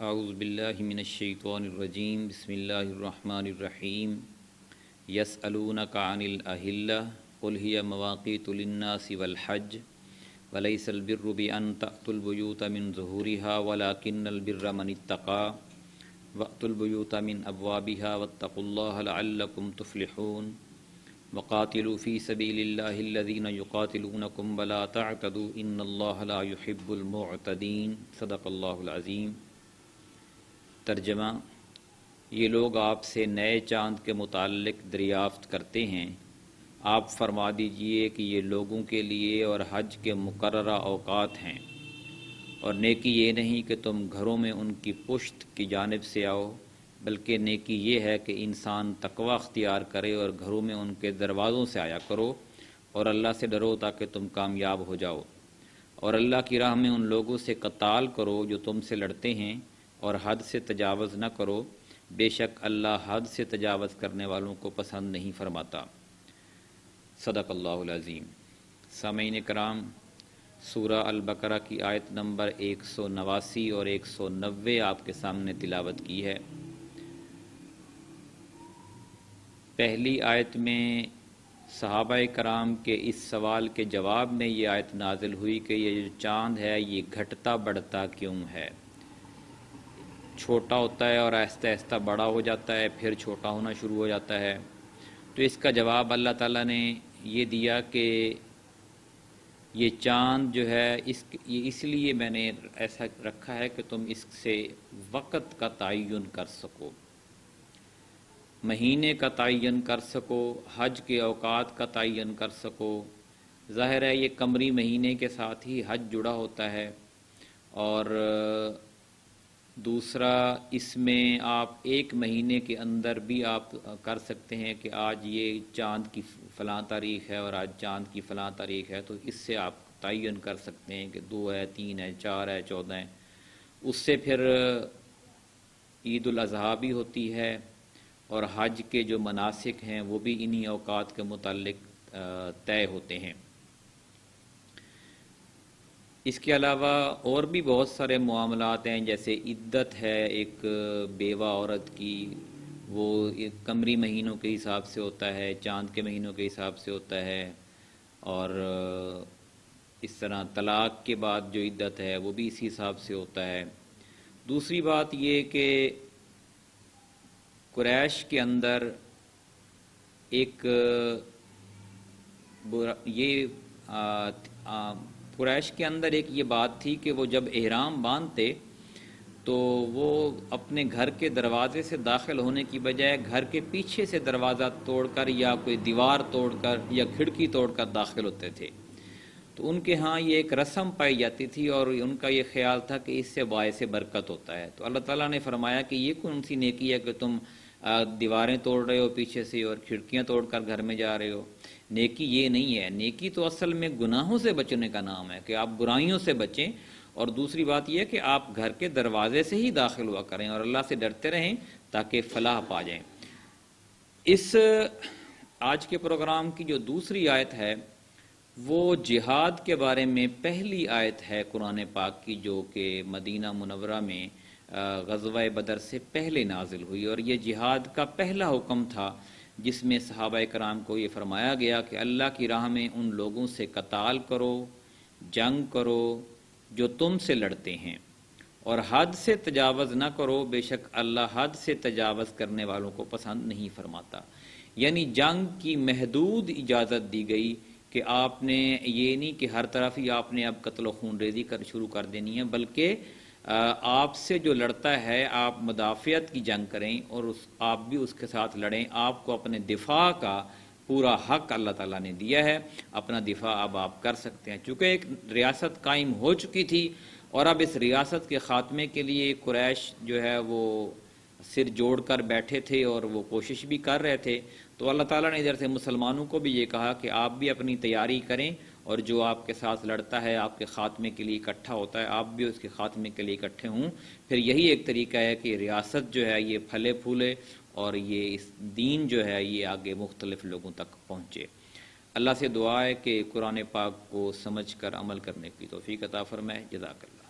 اعوذ باللہ من الشیطان الرجیم بسم اللہ الرحمن الرحیم یسألونک عن الاہلہ قل ہی مواقیت للناس والحج ولیس البر بأن تأتوا البیوت من ظہورها ولکن البر من اتقى وأتوا البیوت من ابوابها واتقوا اللہ لعلکم تفلحون وقاتلوا فی سبیل اللہ الذین یقاتلونکم ولا تعتدوا ان اللہ لا يحب المعتدین صدق اللہ العظیم۔ ترجمہ: یہ لوگ آپ سے نئے چاند کے متعلق دریافت کرتے ہیں، آپ فرما دیجئے کہ یہ لوگوں کے لیے اور حج کے مقررہ اوقات ہیں، اور نیکی یہ نہیں کہ تم گھروں میں ان کی پشت کی جانب سے آؤ، بلکہ نیکی یہ ہے کہ انسان تقوی اختیار کرے اور گھروں میں ان کے دروازوں سے آیا کرو، اور اللہ سے ڈرو تاکہ تم کامیاب ہو جاؤ، اور اللہ کی راہ میں ان لوگوں سے قتال کرو جو تم سے لڑتے ہیں، اور حد سے تجاوز نہ کرو، بے شک اللہ حد سے تجاوز کرنے والوں کو پسند نہیں فرماتا۔ صدق اللہ العظیم۔ سامعین کرام، سورہ البقرہ کی آیت نمبر 189 اور 190 آپ کے سامنے تلاوت کی ہے۔ پہلی آیت میں صحابہ کرام کے اس سوال کے جواب میں یہ آیت نازل ہوئی کہ یہ جو چاند ہے یہ گھٹتا بڑھتا کیوں ہے، چھوٹا ہوتا ہے اور آہستہ آہستہ بڑا ہو جاتا ہے، پھر چھوٹا ہونا شروع ہو جاتا ہے۔ تو اس کا جواب اللہ تعالیٰ نے یہ دیا کہ یہ چاند جو ہے یہ اس لیے میں نے ایسا رکھا ہے کہ تم اس سے وقت کا تعین کر سکو، مہینے کا تعین کر سکو، حج کے اوقات کا تعین کر سکو۔ ظاہر ہے یہ قمری مہینے کے ساتھ ہی حج جڑا ہوتا ہے، اور دوسرا اس میں آپ ایک مہینے کے اندر بھی آپ کر سکتے ہیں کہ آج یہ چاند کی فلاں تاریخ ہے اور آج چاند کی فلاں تاریخ ہے، تو اس سے آپ تعین کر سکتے ہیں کہ 2 ہے، 3 ہے، 4 ہے، 14 ہے۔ اس سے پھر عید الاضحیٰ بھی ہوتی ہے، اور حج کے جو مناسک ہیں وہ بھی انہی اوقات کے متعلق طے ہوتے ہیں۔ اس کے علاوہ اور بھی بہت سارے معاملات ہیں، جیسے عدت ہے ایک بیوہ عورت کی، وہ قمری مہینوں کے حساب سے ہوتا ہے، چاند کے مہینوں کے حساب سے ہوتا ہے، اور اس طرح طلاق کے بعد جو عدت ہے وہ بھی اسی حساب سے ہوتا ہے۔ دوسری بات یہ کہ قریش کے اندر ایک قریش کے اندر ایک یہ بات تھی کہ وہ جب احرام باندھتے تو وہ اپنے گھر کے دروازے سے داخل ہونے کی بجائے گھر کے پیچھے سے دروازہ توڑ کر یا کوئی دیوار توڑ کر یا کھڑکی توڑ کر داخل ہوتے تھے۔ تو ان کے ہاں یہ ایک رسم پائی جاتی تھی، اور ان کا یہ خیال تھا کہ اس سے باعث برکت ہوتا ہے۔ تو اللہ تعالیٰ نے فرمایا کہ یہ کون سی نیکی ہے کہ تم دیواریں توڑ رہے ہو پیچھے سے اور کھڑکیاں توڑ کر گھر میں جا رہے ہو؟ نیکی یہ نہیں ہے، نیکی تو اصل میں گناہوں سے بچنے کا نام ہے کہ آپ برائیوں سے بچیں، اور دوسری بات یہ ہے کہ آپ گھر کے دروازے سے ہی داخل ہوا کریں اور اللہ سے ڈرتے رہیں تاکہ فلاح پا جائیں۔ اس آج کے پروگرام کی جو دوسری آیت ہے وہ جہاد کے بارے میں پہلی آیت ہے قرآن پاک کی، جو کہ مدینہ منورہ میں غزوہ بدر سے پہلے نازل ہوئی، اور یہ جہاد کا پہلا حکم تھا جس میں صحابہ کرام کو یہ فرمایا گیا کہ اللہ کی راہ میں ان لوگوں سے قتال کرو، جنگ کرو جو تم سے لڑتے ہیں، اور حد سے تجاوز نہ کرو، بے شک اللہ حد سے تجاوز کرنے والوں کو پسند نہیں فرماتا۔ یعنی جنگ کی محدود اجازت دی گئی کہ آپ نے یہ نہیں کہ ہر طرف ہی آپ نے اب قتل و خون ریزی شروع کر دینی ہے، بلکہ آپ سے جو لڑتا ہے آپ مدافعت کی جنگ کریں اور آپ بھی اس کے ساتھ لڑیں۔ آپ کو اپنے دفاع کا پورا حق اللہ تعالیٰ نے دیا ہے، اپنا دفاع اب آپ کر سکتے ہیں۔ چونکہ ایک ریاست قائم ہو چکی تھی، اور اب اس ریاست کے خاتمے کے لیے قریش جو ہے وہ سر جوڑ کر بیٹھے تھے اور وہ کوشش بھی کر رہے تھے۔ تو اللہ تعالیٰ نے ادھر سے مسلمانوں کو بھی یہ کہا کہ آپ بھی اپنی تیاری کریں، اور جو آپ کے ساتھ لڑتا ہے آپ کے خاتمے کے لیے اکٹھا ہوتا ہے، آپ بھی اس کے خاتمے کے لیے اکٹھے ہوں۔ پھر یہی ایک طریقہ ہے کہ ریاست جو ہے یہ پھلے پھولے، اور یہ اس دین جو ہے یہ آگے مختلف لوگوں تک پہنچے۔ اللہ سے دعا ہے کہ قرآن پاک کو سمجھ کر عمل کرنے کی توفیق عطا فرمائے۔ جزاک اللہ۔